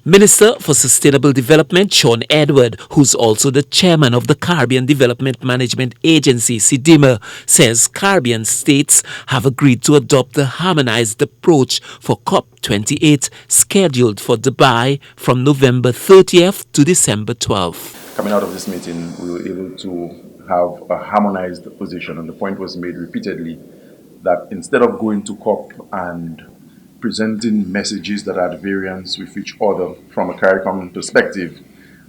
Minister for Sustainable Development Shawn Edward, who's also the chairman of the Caribbean Development Management Agency, CDMA, says Caribbean states have agreed to adopt a harmonized approach for COP28 scheduled for Dubai from November 30th to December 12th. Coming out of this meeting, we were able to have a harmonized position, and the point was made repeatedly that instead of going to COP and presenting messages that are at variance with each other from a CARICOM perspective,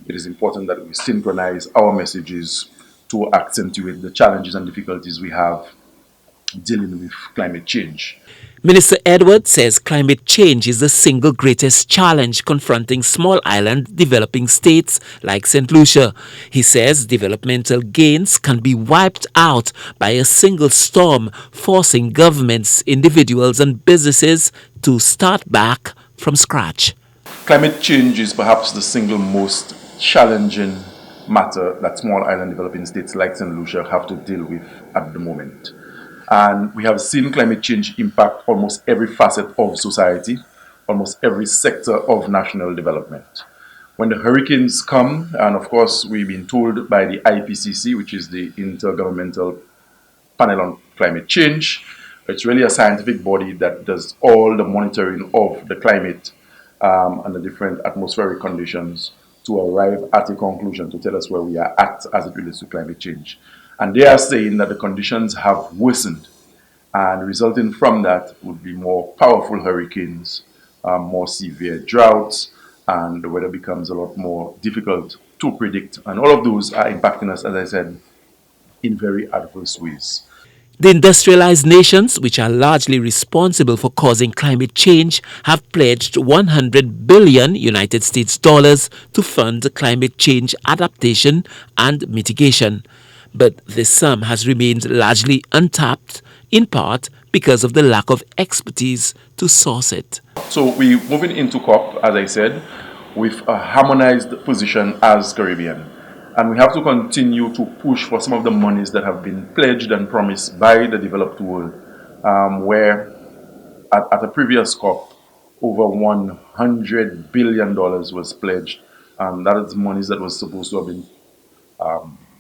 it is important that we synchronize our messages to accentuate the challenges and difficulties we have dealing with climate change. Minister Edward says climate change is the single greatest challenge confronting small island developing states like St. Lucia. He says developmental gains can be wiped out by a single storm, forcing governments, individuals and businesses to start back from scratch. Climate change is perhaps the single most challenging matter that small island developing states like St. Lucia have to deal with at the moment. And we have seen climate change impact almost every facet of society, almost every sector of national development. When the hurricanes come, and of course we've been told by the IPCC, which is the Intergovernmental Panel on Climate Change, it's really a scientific body that does all the monitoring of the climate and the different atmospheric conditions to arrive at a conclusion to tell us where we are at as it relates to climate change. And they are saying that the conditions have worsened, and resulting from that would be more powerful hurricanes, more severe droughts, and the weather becomes a lot more difficult to predict. And all of those are impacting us, as I said, in very adverse ways. The industrialized nations, which are largely responsible for causing climate change, have pledged $100 billion United States dollars to fund climate change adaptation and mitigation. But this sum has remained largely untapped, in part because of the lack of expertise to source it. So we're moving into COP, as I said, with a harmonized position as Caribbean. And we have to continue to push for some of the monies that have been pledged and promised by the developed world, where at a previous COP, over $100 billion was pledged. That is monies that was supposed to have been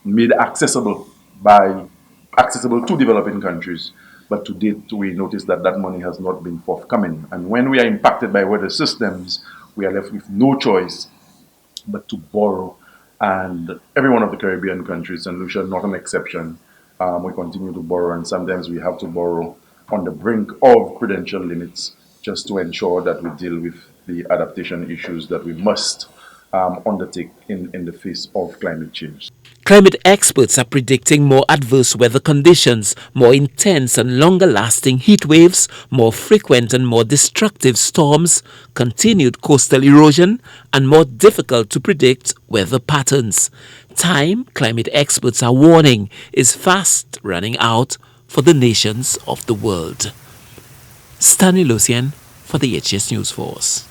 made accessible to developing countries, but to date we notice that that money has not been forthcoming. And when we are impacted by weather systems, we are left with no choice but to borrow. And every one of the Caribbean countries, and Lucia not an exception, we continue to borrow, and sometimes we have to borrow on the brink of prudential limits just to ensure that we deal with the adaptation issues that we must undertake in the face of climate change. Climate experts are predicting more adverse weather conditions, more intense and longer-lasting heat waves, more frequent and more destructive storms, continued coastal erosion, and more difficult to predict weather patterns. Time, climate experts are warning, is fast running out for the nations of the world. Stanley Lucian for the HS News Force.